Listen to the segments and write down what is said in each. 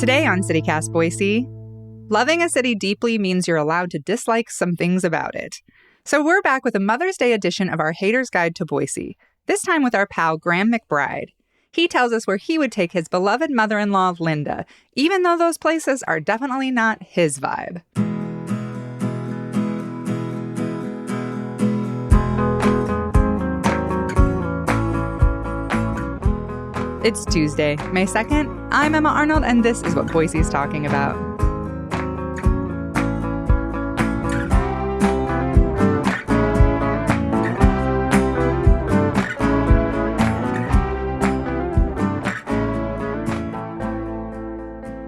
Today on CityCast Boise, loving a city deeply means you're allowed to dislike some things about it. So we're back with a Mother's Day edition of our Hater's Guide to Boise, this time with our pal Graham McBride. He tells us where he would take his beloved mother-in-law, Linda, even though those places are definitely not his vibe. It's Tuesday, May 2nd. I'm Emma Arnold, and this is what Boise's talking about.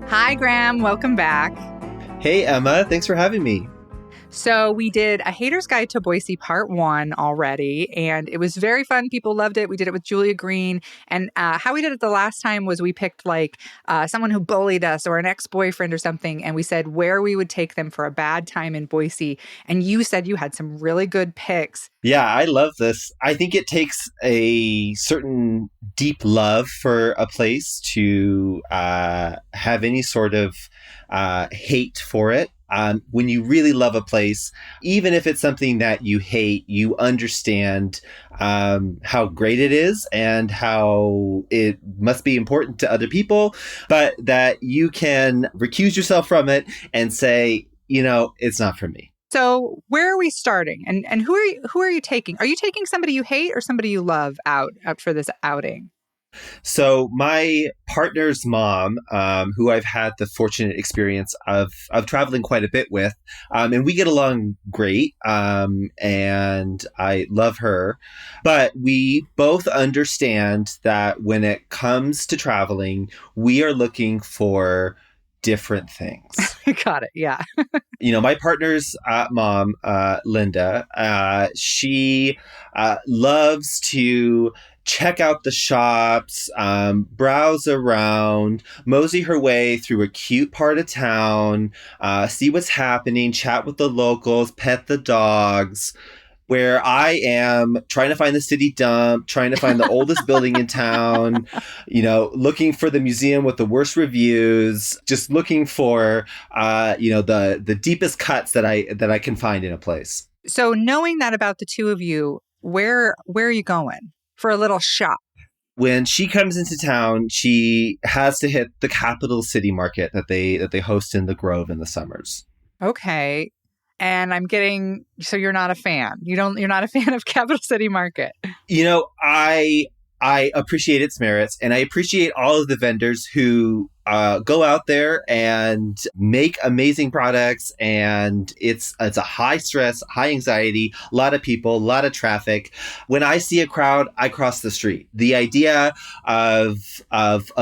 Hi, Graham. Welcome back. Hey, Emma. Thanks for having me. So we did a Hater's Guide to Boise Part 1 already, and it was very fun. People loved it. We did it with Julia Green. And how we did it the last time was we picked someone who bullied us or an ex-boyfriend or something, and we said where we would take them for a bad time in Boise. And you said you had some really good picks. Yeah, I love this. I think it takes a certain deep love for a place to have any sort of hate for it. When you really love a place, even if it's something that you hate, you understand how great it is and how it must be important to other people, but that you can recuse yourself from it and say, it's not for me. So where are we starting? And who are you taking? Are you taking somebody you hate or somebody you love out for this outing? So my partner's mom, who I've had the fortunate experience of traveling quite a bit with, and we get along great, and I love her. But we both understand that when it comes to traveling, we are looking for different things. Got it. Yeah. My partner's mom, Linda, she loves to check out the shops, browse around, mosey her way through a cute part of town, see what's happening, chat with the locals, pet the dogs. Where I am trying to find the city dump, trying to find the oldest building in town, looking for the museum with the worst reviews, just looking for, the deepest cuts that I can find in a place. So knowing that about the two of you, where are you going for a little shop? When she comes into town, she has to hit the Capital City Market that they host in the Grove in the summers. Okay. And so you're not a fan. You're not a fan of Capital City Market. I appreciate its merits, and I appreciate all of the vendors who go out there and make amazing products. And it's a high stress, high anxiety, a lot of people, a lot of traffic. When I see a crowd, I cross the street. The idea of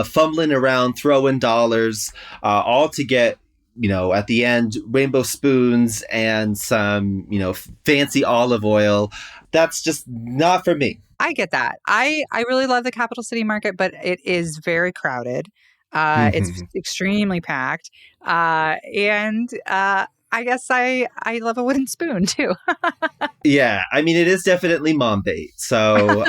fumbling around, throwing dollars, all to get, at the end, rainbow spoons and some, fancy olive oil. That's just not for me. I get that. I really love the Capital City Market, but it is very crowded. It's extremely packed. And I guess I love a wooden spoon too. Yeah. I mean, it is definitely mom bait. So,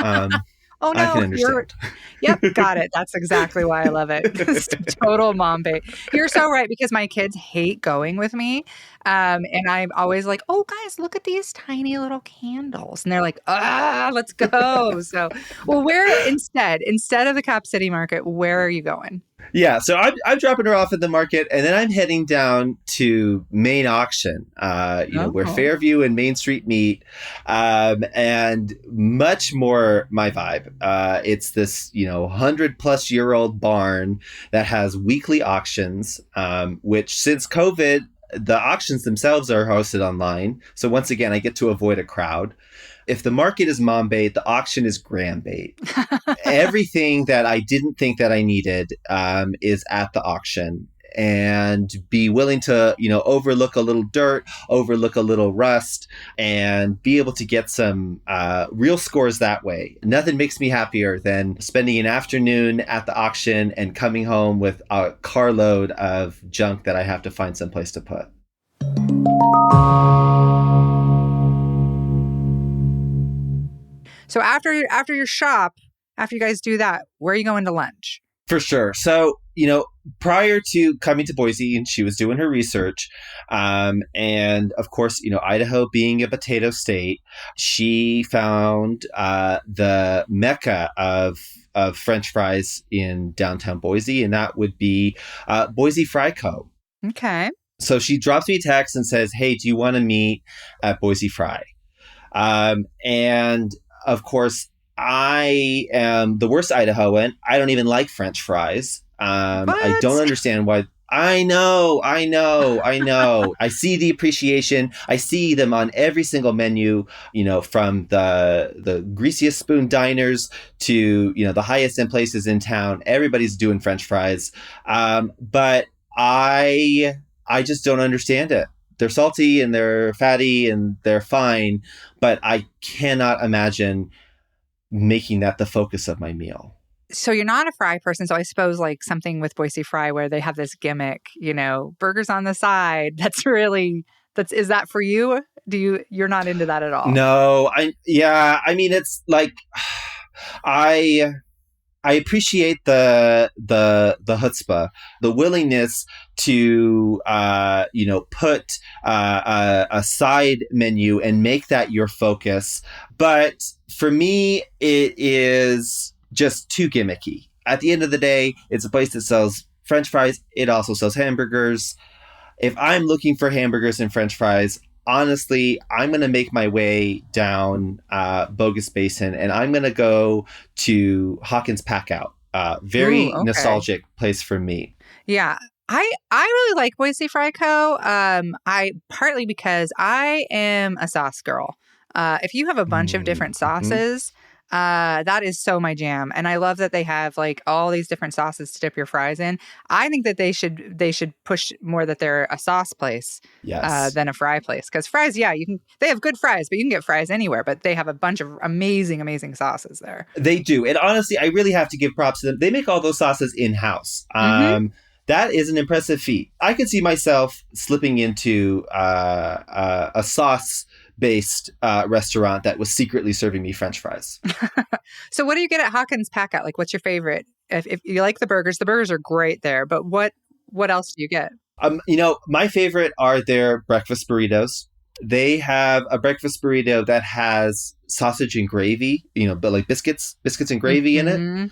oh no, I can understand. Yep, got it. That's exactly why I love it. It's total mom bait. You're so right, because my kids hate going with me. And I'm always like, oh, guys, look at these tiny little candles. And they're like, let's go. So, well, where instead of the Cap City Market, where are you going? Yeah, so I'm dropping her off at the market, and then I'm heading down to Main Auction, where Fairview and Main Street meet, and much more my vibe. It's this, 100-plus-year-old barn that has weekly auctions, which since COVID, the auctions themselves are hosted online. So once again, I get to avoid a crowd. If the market is mom bait, the auction is gram bait. Everything that I didn't think that I needed is at the auction. And be willing to, overlook a little dirt, overlook a little rust, and be able to get some real scores that way. Nothing makes me happier than spending an afternoon at the auction and coming home with a carload of junk that I have to find someplace to put. So after your shop, after you guys do that, where are you going to lunch? For sure. So, prior to coming to Boise, and she was doing her research, and of course, Idaho being a potato state, she found the mecca of French fries in downtown Boise, and that would be Boise Fry Co. Okay. So she drops me a text and says, "Hey, do you want to meet at Boise Fry?" And of course, I am the worst Idahoan. I don't even like French fries. I don't What? understand why. I know. I see the appreciation. I see them on every single menu, from the greasiest spoon diners to, the highest end places in town. Everybody's doing French fries. But I just don't understand it. They're salty and they're fatty and they're fine, but I cannot imagine making that the focus of my meal. So you're not a fry person. So I suppose like something with Boise Fry where they have this gimmick, burgers on the side. Is that for you? You're not into that at all? No, I mean, it's like, I appreciate the chutzpah, the willingness to put a side menu and make that your focus. But for me, it is just too gimmicky. At the end of the day, it's a place that sells French fries. It also sells hamburgers. If I'm looking for hamburgers and French fries, honestly, I'm going to make my way down Bogus Basin, and I'm going to go to Hawkins Packout. Ooh, Very okay. nostalgic place for me. Yeah. I really like Boise Fry Co. I partly because I am a sauce girl. If you have a bunch of different Mm-hmm. sauces, that is so my jam. And I love that they have like all these different sauces to dip your fries in. I think that they should push more that they're a sauce place Yes, than a fry place. Because fries, yeah, they have good fries, but you can get fries anywhere. But they have a bunch of amazing, amazing sauces there. they do. And honestly, I really have to give props to them. They make all those sauces in-house. Mm-hmm. That is an impressive feat. I could see myself slipping into a sauce based restaurant that was secretly serving me French fries. So what do you get at Hawkins Packout? Like, what's your favorite? If you like the burgers are great there. But what else do you get? My favorite are their breakfast burritos. They have a breakfast burrito that has sausage and gravy, but like biscuits and gravy in it. Hmm.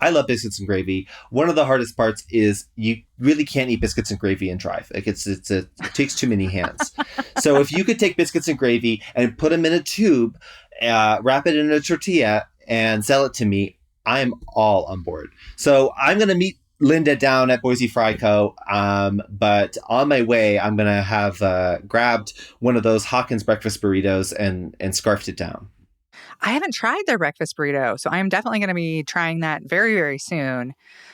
I love biscuits and gravy. One of the hardest parts is you really can't eat biscuits and gravy and drive. Like it takes too many hands. So if you could take biscuits and gravy and put them in a tube, wrap it in a tortilla, and sell it to me, I'm all on board. So I'm gonna meet Linda down at Boise Fry Co. But on my way, I'm gonna have grabbed one of those Hawkins breakfast burritos and scarfed it down. I haven't tried their breakfast burrito, so I am definitely going to be trying that very, very soon.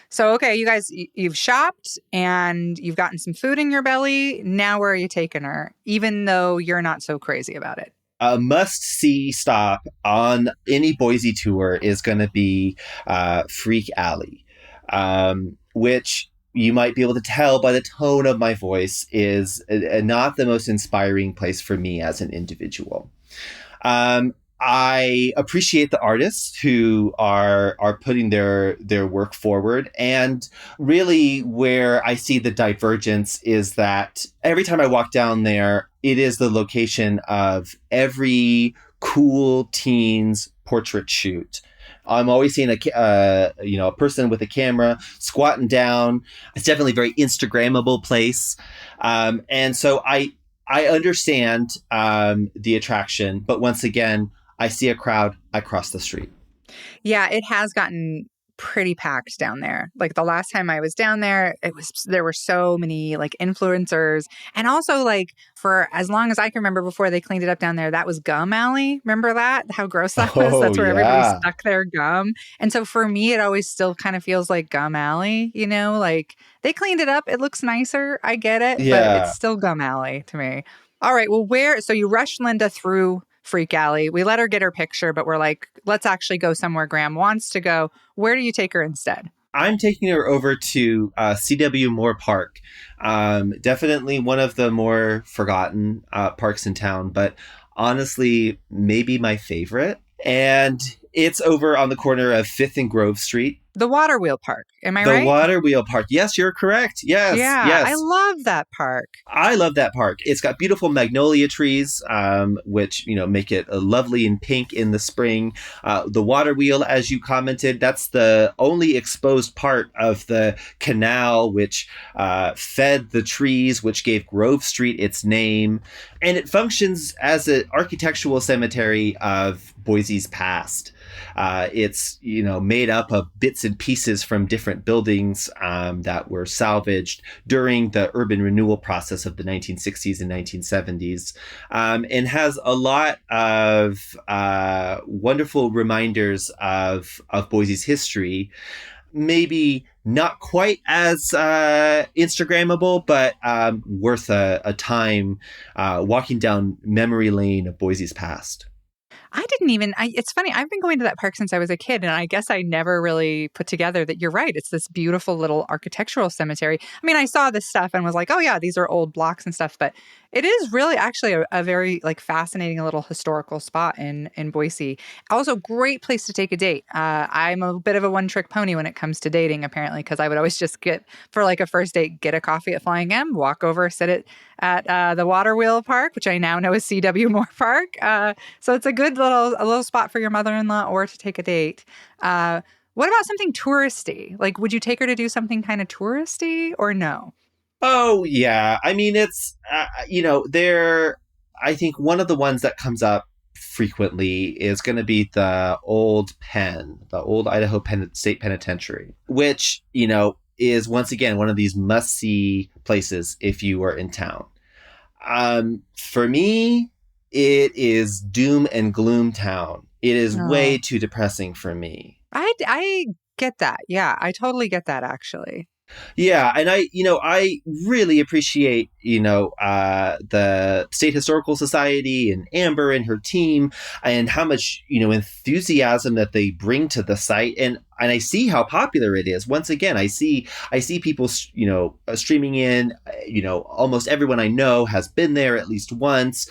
So, okay, you guys, you've shopped and you've gotten some food in your belly. Now, where are you taking her? Even though you're not so crazy about it. A must-see stop on any Boise tour is going to be Freak Alley, which you might be able to tell by the tone of my voice is not the most inspiring place for me as an individual. I appreciate the artists who are putting their work forward, and really where I see the divergence is that every time I walk down there, it is the location of every cool teen's portrait shoot. I'm always seeing a person with a camera squatting down. It's definitely a very Instagrammable place, and so I understand the attraction, but once again, I see a crowd, I cross the street. Yeah, it has gotten pretty packed down there. Like the last time I was down there, there were so many like influencers. And also like for as long as I can remember before they cleaned it up down there, that was Gum Alley. Remember that? How gross that was? Oh, That's where everybody yeah. stuck their gum. And so for me, it always still kind of feels like Gum Alley, like they cleaned it up. It looks nicer. I get it, but it's Yeah. still Gum Alley to me. All right. Well, so you rushed Linda through Freak Alley. We let her get her picture, but we're like, let's actually go somewhere Graham wants to go. Where do you take her instead? I'm taking her over to CW Moore Park. Definitely one of the more forgotten parks in town, but honestly, maybe my favorite. And it's over on the corner of 5th and Grove Street. The Water Wheel Park. Am I The right? Water Wheel Park. Yes, you're correct. Yes, Yeah, I yes. love that park. I love that park. It's got beautiful magnolia trees, which make it lovely and pink in the spring. The water wheel, as you commented, that's the only exposed part of the canal which fed the trees, which gave Grove Street its name, and it functions as an architectural cemetery of Boise's past. It's made up of bits and pieces from different buildings that were salvaged during the urban renewal process of the 1960s and 1970s, and has a lot of wonderful reminders of Boise's history. Maybe not quite as Instagrammable, but worth a time walking down memory lane of Boise's past. It's funny, I've been going to that park since I was a kid, and I guess I never really put together that you're right. It's this beautiful little architectural cemetery. I mean, I saw this stuff and was like, oh yeah, these are old blocks and stuff, but it is really actually a very like fascinating little historical spot in Boise. Also, great place to take a date. I'm a bit of a one-trick pony when it comes to dating, apparently, because I would always just get, for like a first date, get a coffee at Flying M, walk over, sit at the Water Wheel Park, which I now know is C.W. Moore Park. So it's a good little spot for your mother-in-law or to take a date. What about something touristy? Like, would you take her to do something kind of touristy or no? Oh yeah, I mean it's there. I think one of the ones that comes up frequently is going to be the old pen, the old Idaho State Penitentiary, which is once again one of these must see places if you are in town. For me, it is doom and gloom town. It is way No. too depressing for me. I get that. Yeah, I totally get that actually. Yeah, and I really appreciate, the State Historical Society and Amber and her team and how much, enthusiasm that they bring to the site. And I see how popular it is. Once again, I see people, streaming in, almost everyone I know has been there at least once.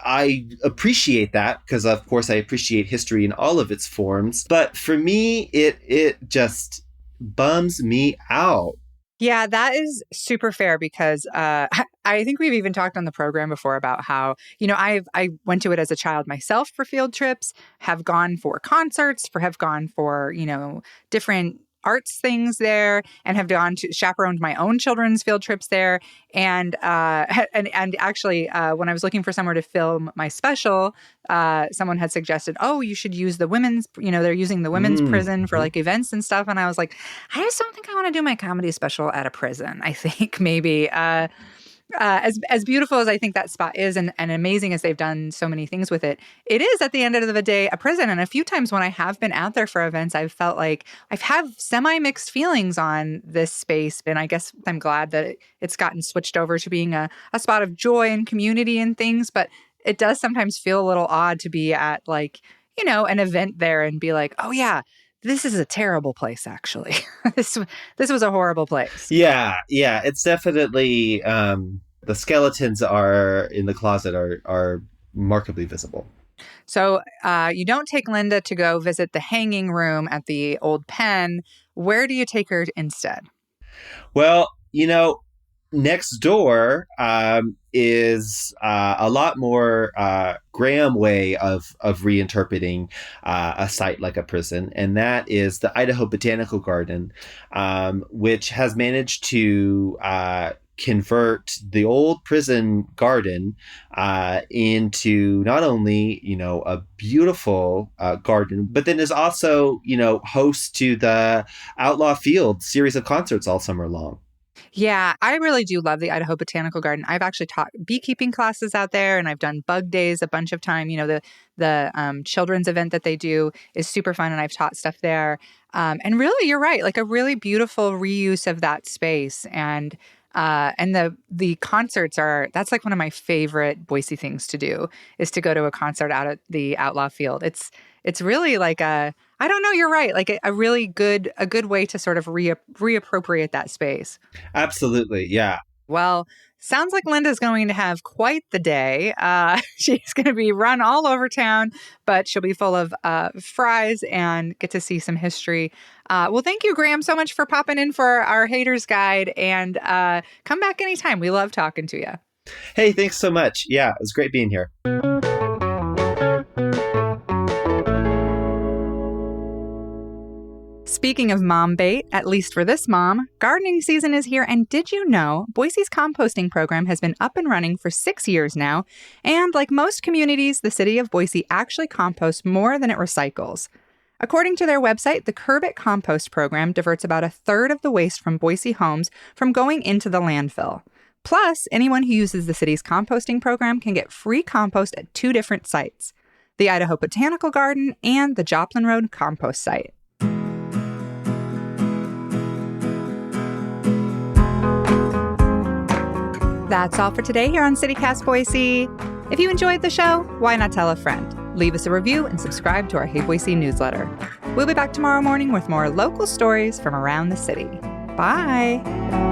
I appreciate that because, of course, I appreciate history in all of its forms. But for me, it just bums me out. Yeah, that is super fair because I think we've even talked on the program before about how, I went to it as a child myself for field trips, have gone for concerts, have gone for, different arts things there, and have gone to chaperoned my own children's field trips there. And and actually, when I was looking for somewhere to film my special, someone had suggested, oh, you should use the women's, they're using the women's prison for Mm-hmm. like events and stuff. And I was like, I just don't think I want to do my comedy special at a prison. I think maybe as beautiful as I think that spot is and amazing as they've done so many things with it, it is at the end of the day a prison. And a few times when I have been out there for events, I've felt like I've had semi-mixed feelings on this space. And I guess I'm glad that it's gotten switched over to being a spot of joy and community and things. But it does sometimes feel a little odd to be at like, an event there and be like, oh yeah, this is a terrible place, actually. this this was a horrible place. Yeah, it's definitely the skeletons are in the closet are remarkably visible. So you don't take Linda to go visit the hanging room at the old pen. Where do you take her instead? Well, next door is a lot more Graham way of reinterpreting a site like a prison, and that is the Idaho Botanical Garden, which has managed to convert the old prison garden into not only a beautiful garden, but then is also host to the Outlaw Field series of concerts all summer long. Yeah, I really do love the Idaho Botanical Garden. I've actually taught beekeeping classes out there, and I've done bug days a bunch of time. The children's event that they do is super fun, and I've taught stuff there. And really, you're right, like a really beautiful reuse of that space. And the concerts that's like one of my favorite Boise things to do is to go to a concert out at the Outlaw Field. It's really like I don't know, you're right, like a really good way to sort of reappropriate that space. Absolutely, yeah. Well, sounds like Linda's going to have quite the day. She's going to be run all over town, but she'll be full of fries and get to see some history. Well, thank you, Graham, so much for popping in for our Haters Guide, and come back anytime. We love talking to you. Hey, thanks so much. Yeah, it was great being here. Speaking of mom bait, at least for this mom, gardening season is here, and did you know Boise's composting program has been up and running for 6 years now, and like most communities, the city of Boise actually composts more than it recycles. According to their website, the Curb It Compost program diverts about a third of the waste from Boise homes from going into the landfill. Plus, anyone who uses the city's composting program can get free compost at 2 different sites, the Idaho Botanical Garden and the Joplin Road compost site. That's all for today here on CityCast Boise. If you enjoyed the show, why not tell a friend? Leave us a review and subscribe to our Hey Boise newsletter. We'll be back tomorrow morning with more local stories from around the city. Bye.